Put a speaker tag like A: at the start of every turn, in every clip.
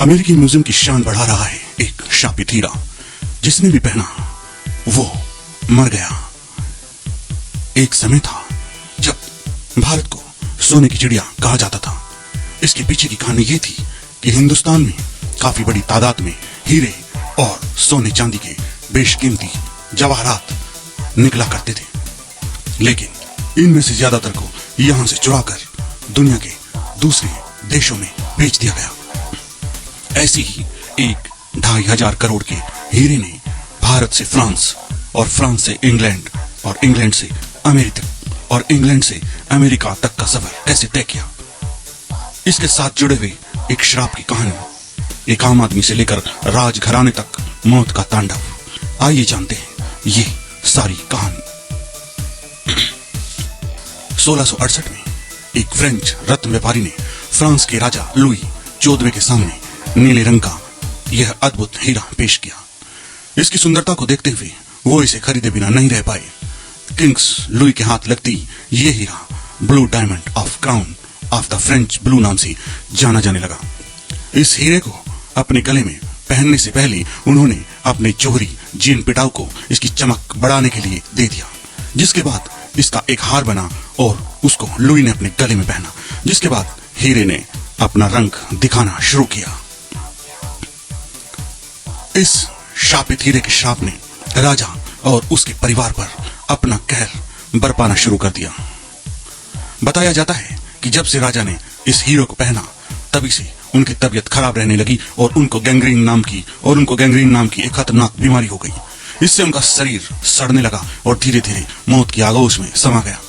A: अमेरिकी म्यूजियम की शान बढ़ा रहा है एक शापित हीरा। जिसने भी पहना वो मर गया। एक समय था जब भारत को सोने की चिड़िया कहा जाता था। इसके पीछे की कहानी ये थी कि हिंदुस्तान में काफी बड़ी तादाद में हीरे और सोने चांदी के बेशकीमती जवाहरात निकला करते थे, लेकिन इनमें से ज्यादातर को यहां से चुराकर दुनिया के दूसरे देशों में बेच दिया गया। ऐसी ही एक 2500 करोड़ के हीरे ने भारत से फ्रांस और फ्रांस से इंग्लैंड और इंग्लैंड से अमेरिका और इंग्लैंड से अमेरिका तक का सफर कैसे तय किया। इसके साथ जुड़े हुए एक श्राप की कहानी, एक आम आदमी से लेकर राजघराने तक मौत का तांडव। आइए जानते हैं ये सारी कहानी। 1668 में एक फ्रेंच रत्न व्यापारी ने फ्रांस के राजा लुई 14वें के सामने नीले रंग का यह अद्भुत हीरा पेश किया। इसकी सुंदरता को देखते हुए वो इसे खरीदे बिना नहीं रह पाए। किंग्स लुई के हाथ लगती ये हीरा blue diamond of crown of the French blue नाम से जाना जाने लगा। इस हीरे को अपने गले में पहनने से पहले उन्होंने अपने जोहरी जीन पिटाऊ को इसकी चमक बढ़ाने के लिए दे दिया, जिसके बाद इसका एक हार बना और उसको लुई ने अपने गले में पहना, जिसके बाद हीरे ने अपना रंग दिखाना शुरू किया। इस शापित हीरे के श्राप ने राजा और उसके परिवार पर अपना कहर बरपाना शुरू कर दिया। बताया जाता है कि जब से राजा ने इस हीरे को पहना तभी से उनकी तबीयत खराब रहने लगी और उनको गैंग्रीन नाम की एक खतरनाक बीमारी हो गई। इससे उनका शरीर सड़ने लगा और धीरे धीरे मौत की आगोश में समा गया।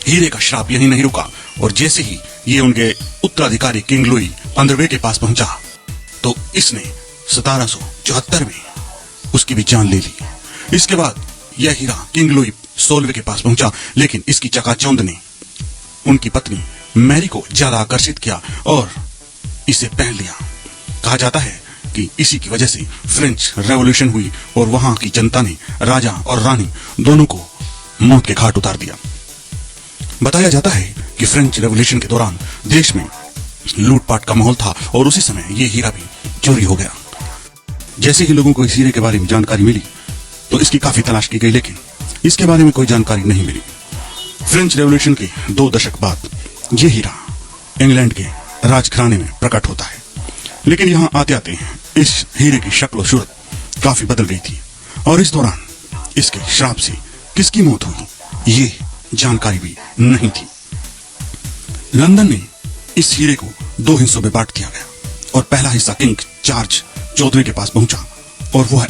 A: हीरे का श्राप यहीं नहीं रुका और जैसे ही ये उनके उत्तराधिकारी किंग लुई 15वें के पास पहुंचा तो इसने 1774 में उसकी भी जान ले ली। इसके बाद यह हीरा किंग लुई 16वें के पास पहुंचा, लेकिन इसकी चकाचौंध ने उनकी पत्नी मैरी को ज्यादा आकर्षित किया और इसे पहन लिया। कहा जाता है कि इसी की वजह से फ्रेंच रेवोल्यूशन हुई और वहां की जनता ने राजा और रानी दोनों को मौत के घाट उतार दिया। बताया जाता है कि फ्रेंच रेवोल्यूशन के दौरान देश में लूटपाट का माहौल था और उसी समय ये हीरा भी चोरी हो गया। जैसे ही लोगों को इस हीरे के बारे में जानकारी मिली तो इसकी काफी तलाश की गई, लेकिन इसके बारे में कोई जानकारी नहीं मिली। फ्रेंच रेवोल्यूशन के 2 दशक बाद ये हीरा इंग्लैंड के राजघराने में प्रकट होता है, लेकिन यहाँ आते आते इस हीरे की शक्ल और सूरत काफी बदल गई थी और इस दौरान इसके श्राप से किसकी मौत हुई ये जानकारी भी नहीं थी। लंदन में इस हीरे को 2 हिस्सों में बांट दिया गया और पहला हिस्सा किंग चार्ल्स 14वें के पास पहुंचा और वह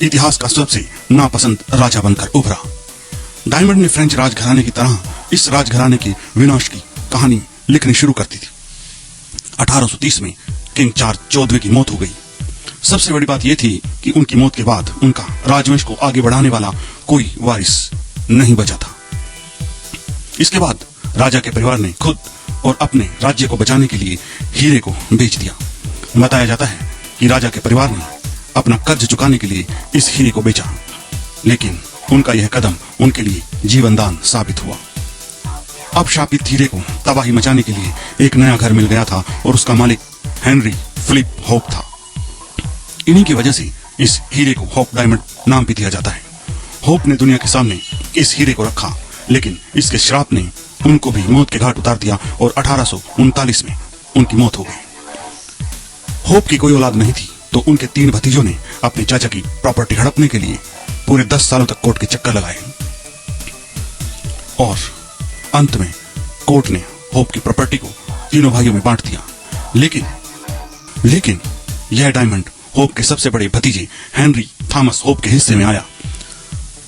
A: इतिहास का सबसे नापसंद राजा बनकर उभरा। डायमंड ने फ्रेंच राजघराने की तरह इस राजघराने के विनाश की कहानी लिखनी शुरू कर दी थी। 1830 में किंग चार्ल्स 14वें की मौत हो गई। सबसे बड़ी बात यह थी कि उनकी मौत के बाद उनका राजवंश को आगे बढ़ाने वाला कोई वारिस नहीं बचा था। इसके बाद राजा के परिवार ने खुद और अपने राज्य को बचाने के लिए हीरे को बेच दिया। बताया जाता है कि राजा के परिवार ने अपना कर्ज चुकाने के लिए इस हीरे को बेचा, लेकिन उनका यह कदम उनके लिए जीवनदान साबित हुआ। अब शापित हीरे को तबाही मचाने के लिए एक नया घर मिल गया था और उसका मालिक हेनरी फिलिप होप था। इन्हीं की वजह से इस हीरे को होप डायमंड नाम भी दिया जाता है। होप ने दुनिया के सामने इस हीरे को रखा, लेकिन इसके श्राप ने उनको भी मौत के घाट उतार दिया और 1839 में उनकी मौत हो गई। होप की कोई औलाद नहीं थी तो उनके 3 भतीजों ने अपने चाचा की प्रॉपर्टी हड़पने के लिए पूरे 10 सालों तक कोर्ट के चक्कर लगाए और अंत में कोर्ट ने होप की प्रॉपर्टी को तीनों भाइयों में बांट दिया। लेकिन यह डायमंड होप के सबसे बड़े भतीजे हेनरी थॉमस होप के हिस्से में आया।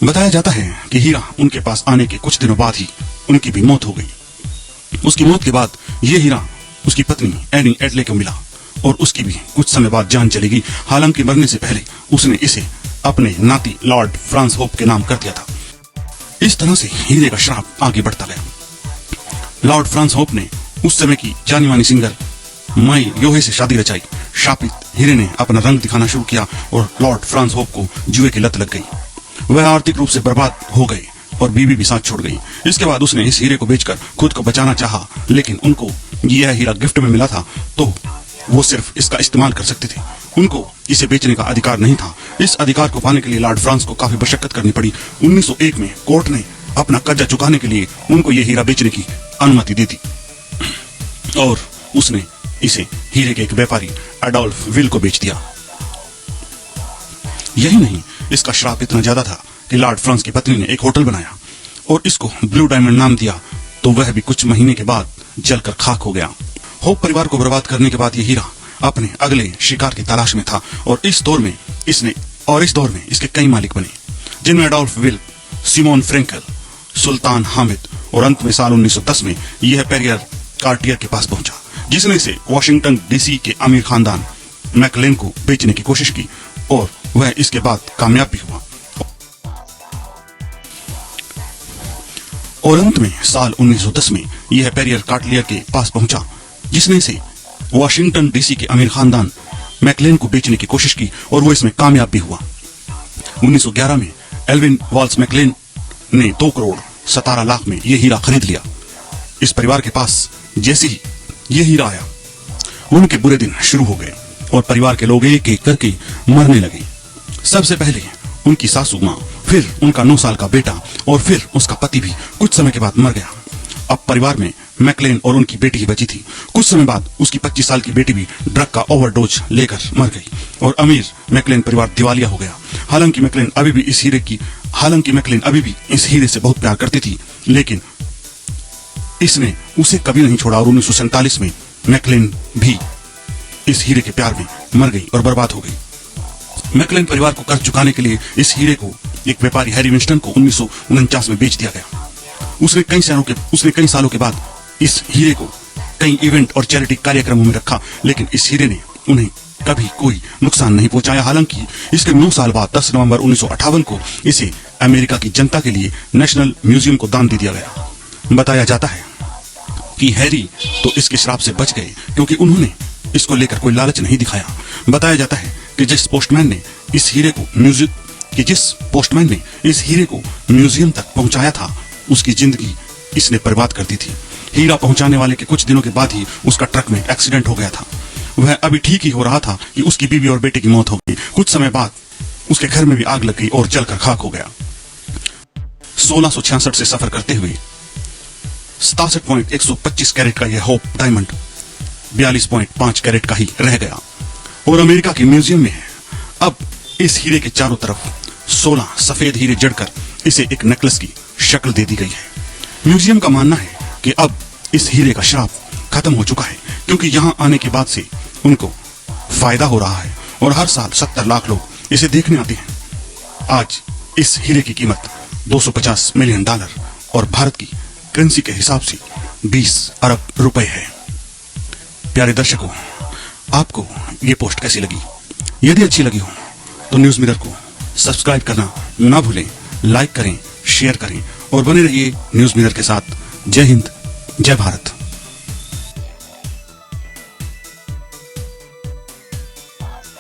A: बताया जाता है कि हीरा उनके पास आने के कुछ दिनों बाद ही उनकी भी मौत हो गई। उसकी मौत के बाद यह हीरा उसकी पत्नी एनी एडले को मिला और उसकी भी कुछ समय बाद जान चली गई। हालांकि मरने से पहले उसने इसे अपने नाती लॉर्ड फ्रांस होप के नाम कर दिया था। इस तरह से हीरे का श्राप आगे बढ़ता गया। लॉर्ड फ्रांस होप ने उस समय की जानी मानी सिंगर माई योहे से शादी रचाई। शापित हीरे ने अपना रंग दिखाना शुरू किया और लॉर्ड फ्रांस होप को जुए की लत लग गई। वह आर्थिक रूप से बर्बाद हो गए और बीवी भी साथ छोड़ गई। इसके बाद उसने इस हीरे को बेचकर खुद को बचाना चाहा, लेकिन उनको यह हीरा गिफ्ट में मिला था तो वो सिर्फ इसका इस्तेमाल कर सकते थे, उनको इसे बेचने का अधिकार नहीं था। इस अधिकार को पाने के लिए लॉर्ड फ्रांस को काफी मशक्कत करनी पड़ी। 1901 में कोर्ट ने अपना कर्जा चुकाने के लिए उनको ये हीरा बेचने की अनुमति दी थी और उसने इसे हीरे के एक व्यापारी एडोल्फ विल को बेच दिया। यही नहीं, इसका श्राप इतना ज्यादा था कि लॉर्ड फ्रांस की पत्नी ने एक होटल बनाया और इसको ब्लू डायमंड नाम दिया, तो वह भी कुछ महीने के बाद जलकर खाक हो गया। होप परिवार को बर्बाद करने के बाद यह हीरा अपने अगले शिकार की तलाश में था और इस दौर में इसके कई मालिक बने, जिनमें एडोल्फ विल, सिमोन फ्रेंकल, सुल्तान हामिद और अंत में साल 1910 में यह पेरियर कार्टियर के पास पहुंचा, जिसने इसे वॉशिंगटन डीसी के अमीर खानदान मैकलेन को बेचने की कोशिश की और वह इसके बाद कामयाब भी हुआ। और अंत में साल 1910 में यह पेरियर कार्टियर के पास पहुंचा, जिसने इसे वॉशिंगटन डीसी के अमीर खानदान मैकलेन को बेचने की कोशिश की और वो इसमें कामयाब भी हुआ। 1911 में एल्विन वॉल्स मैकलेन ने 2 करोड़ 17 लाख में यह हीरा खरीद लिया। इस परिवार के पास जैसे ही यह हीरा आया, उनके बुरे दिन शुरू हो गए और परिवार के लोग एक एक करके मरने लगे। सबसे पहले उनकी सासू माँ, फिर उनका 9 साल का बेटा और फिर उसका पति भी कुछ समय के बाद मर गया। अब परिवार में मैकलेन और उनकी बेटी ही बची थी। कुछ समय बाद उसकी 25 साल की बेटी भी ड्रग का ओवरडोज लेकर मर गई और अमीर मैकलेन परिवार दिवालिया हो गया। हालांकि मैकलेन अभी भी इस हीरे से बहुत प्यार करती थी, लेकिन इसने उसे कभी नहीं छोड़ा और 1947 में मैकलेन भी इस हीरे के प्यार में मर गई और बर्बाद हो गई। मैकलेन परिवार को कर्ज चुकाने के लिए इस हीरे को एक व्यापारी हैरी विंस्टन को 1949 में बेच दिया गया। उसने कई सालों के बाद इस हीरे को कई इवेंट और चैरिटी कार्यक्रमों में रखा, लेकिन इस हीरे ने उन्हें कभी कोई नुकसान नहीं पहुंचाया। हालांकि इसके 9 साल बाद 10 नवंबर 1958 को इसे अमेरिका की जनता के लिए नेशनल म्यूजियम को दान दे दिया गया। बताया जाता है कि हैरी तो इसके श्राप से बच गए क्योंकि उन्होंने इसको लेकर कोई लालच नहीं दिखाया। बताया जाता है कि जिस पोस्टमैन ने इस हीरे को म्यूजियम तक पहुंचाया था, उसकी जिंदगी इसने बर्बाद कर दी थी। हीरा पहुंचाने वाले के कुछ दिनों के बाद ही उसका ट्रक में एक्सीडेंट हो गया था। वह अभी ठीक ही हो रहा था कि उसकी बीवी और बेटे की मौत हो गई। कुछ समय बाद उसके घर में भी आग लग गई और जलकर खाक हो गया। 1666 से सफर करते हुए 67.125 कैरेट का यह होप डायमंड 42.5 कैरेट का ही रह गया और अमेरिका के म्यूजियम में है। अब इस हीरे के चारों तरफ 16 सफेद हीरे जड़कर इसे एक नेकलेस की शक्ल दे दी गई है। म्यूजियम का मानना है कि अब इस हीरे का श्राप खत्म हो चुका है, क्योंकि यहाँ आने के बाद से उनको फायदा हो रहा है और हर साल 70 लाख लोग इसे देखने आते हैं। आज इस हीरे की कीमत $250 मिलियन और भारत की करेंसी के हिसाब से 20 अरब रुपए है। प्यारे दर्शकों, आपको ये पोस्ट कैसी लगी? यदि अच्छी लगी हो तो न्यूज मिरर को सब्सक्राइब करना ना भूलें, लाइक करें, शेयर करें और बने रहिए न्यूज मिरर के साथ। जय हिंद, जय भारत।